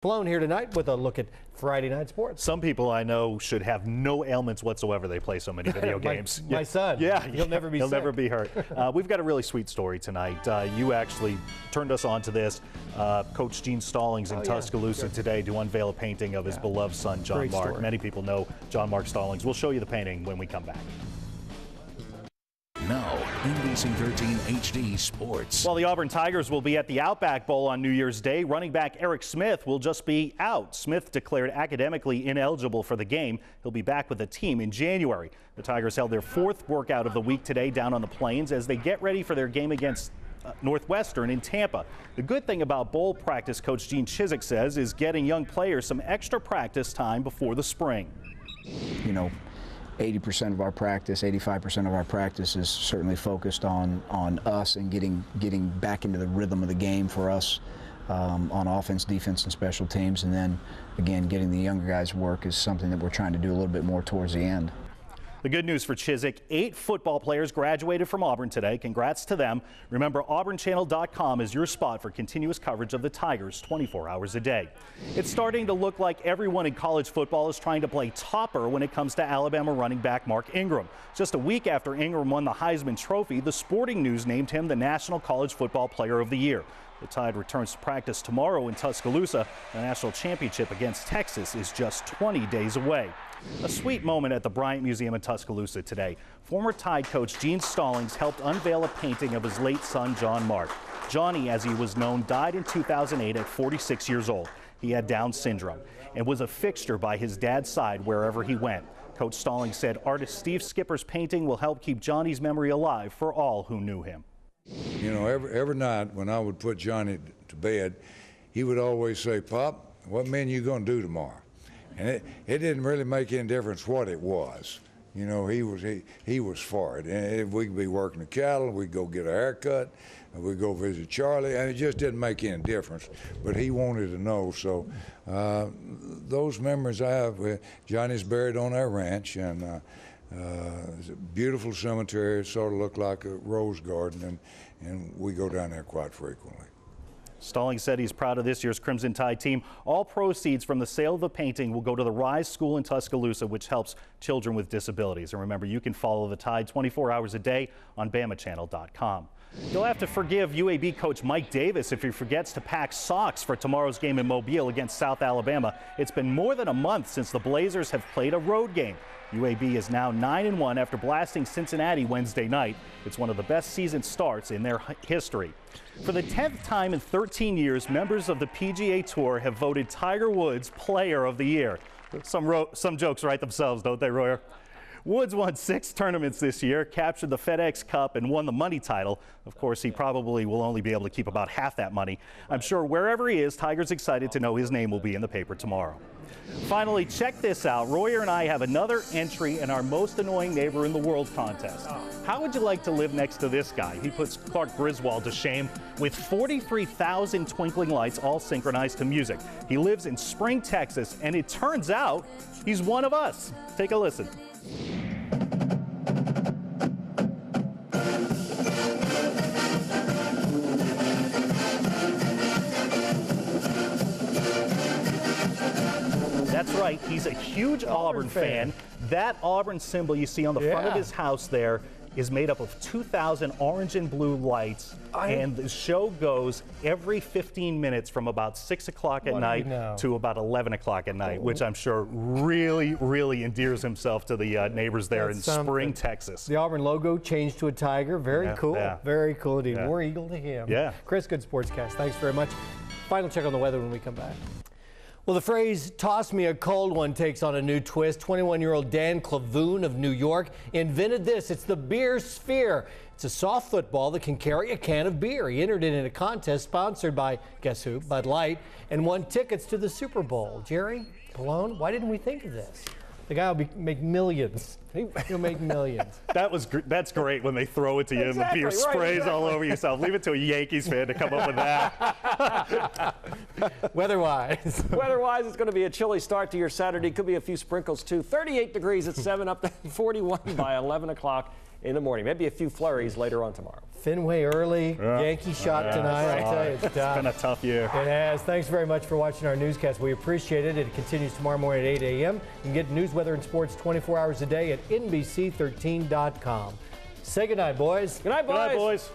Pollone here tonight with a look at Friday night sports. Some people I know should have no ailments whatsoever. They play so many video games. My son. Yeah, he'll never be sick. He'll never be hurt. We've got a really sweet story tonight. You actually turned us on to this. Coach Gene Stallings in Tuscaloosa today to unveil a painting of his beloved son, John Great Mark. story. Many people know John Mark Stallings. We'll show you the painting when we come back. Now, Nbc13Hd Sports. While the Auburn Tigers will be at the Outback Bowl on New Year's Day, running back Eric Smith will just be out. Smith declared academically ineligible for the game. He'll be back with the team in January. The Tigers held their fourth workout of the week today down on the Plains as they get ready for their game against Northwestern in Tampa. The good thing about bowl practice, Coach Gene Chizik says, is getting young players some extra practice time before the spring. You know, 80% of our practice, 85% of our practice is certainly focused on us and getting back into the rhythm of the game for us on offense, defense, and special teams. And then, again, getting the younger guys work is something that we're trying to do a little bit more towards the end. The good news for Chizik, 8 football players graduated from Auburn today. Congrats to them. Remember, auburnchannel.com is your spot for continuous coverage of the Tigers 24 hours a day. It's starting to look like everyone in college football is trying to play topper when it comes to Alabama running back Mark Ingram. Just a week after Ingram won the Heisman Trophy, the Sporting News named him the National College Football Player of the Year. The Tide returns to practice tomorrow in Tuscaloosa. The national championship against Texas is just 20 days away. A sweet moment at the Bryant Museum in Tuscaloosa today. Former Tide coach Gene Stallings helped unveil a painting of his late son, John Mark. Johnny, as he was known, died in 2008 at 46 years old. He had Down syndrome and was a fixture by his dad's side wherever he went. Coach Stallings said artist Steve Skipper's painting will help keep Johnny's memory alive for all who knew him. You know, every night when I would put Johnny to bed, he would always say, "Pop, what man you gonna do tomorrow?" And it didn't really make any difference what it was. You know, he was for it. And if we could be working the cattle, we'd go get a haircut, and we'd go visit Charlie, and it just didn't make any difference. But he wanted to know, so those memories I have. Johnny's buried on our ranch, and it's a beautiful cemetery. It sort of looked like a rose garden, and we go down there quite frequently. Stallings said he's proud of this year's Crimson Tide team. All proceeds from the sale of the painting will go to the Rise School in Tuscaloosa, which helps children with disabilities. And remember, you can follow the Tide 24 hours a day on BamaChannel.com. You'll have to forgive UAB coach Mike Davis if he forgets to pack socks for tomorrow's game in Mobile against South Alabama. It's been more than a month since the Blazers have played a road game. UAB is now 9-1 after blasting Cincinnati Wednesday night. It's one of the best season starts in their history. For the 10th time in 13 years, members of the PGA Tour have voted Tiger Woods Player of the Year. Some jokes write themselves, don't they, Royer? Woods won 6 tournaments this year, captured the FedEx Cup, and won the money title. Of course, he probably will only be able to keep about half that money. I'm sure wherever he is, Tiger's excited to know his name will be in the paper tomorrow. Finally, check this out. Royer and I have another entry in our Most Annoying Neighbor in the World contest. How would you like to live next to this guy? He puts Clark Griswold to shame with 43,000 twinkling lights all synchronized to music. He lives in Spring, Texas, and it turns out he's one of us. Take a listen. That's right, he's a huge Auburn fan. That Auburn symbol you see on the front of his house there is made up of 2,000 orange and blue lights, and the show goes every 15 minutes from about 6 o'clock at night to about 11 o'clock at night, which I'm sure really, really endears himself to the neighbors there in Spring, Texas. The Auburn logo changed to a tiger. Very cool. Very cool indeed. Yeah. War Eagle to him. Yeah. Chris, good sportscast. Thanks very much. Final check on the weather when we come back. Well, the phrase, "toss me a cold one," takes on a new twist. 21-year-old Dan Clavoon of New York invented this. It's the beer sphere. It's a soft football that can carry a can of beer. He entered it in a contest sponsored by, guess who, Bud Light, and won tickets to the Super Bowl. Jerry, Pollone, why didn't we think of this? The guy will make millions. He'll make millions. That's great when they throw it to you and the beer sprays all over yourself. Leave it to a Yankees fan to come up with that. Weather-wise. Weather-wise, it's going to be a chilly start to your Saturday. Could be a few sprinkles, too. 38 degrees at 7, up to 41 by 11 o'clock. in the morning. Maybe a few flurries later on tomorrow. Fenway early, Yankee shot tonight. I tell you, it's tough. It's been a tough year. It has. Thanks very much for watching our newscast. We appreciate it. It continues tomorrow morning at 8 a.m. You can get news, weather, and sports 24 hours a day at NBC13.com. Say goodnight, boys. Good night, boys. Good night, boys.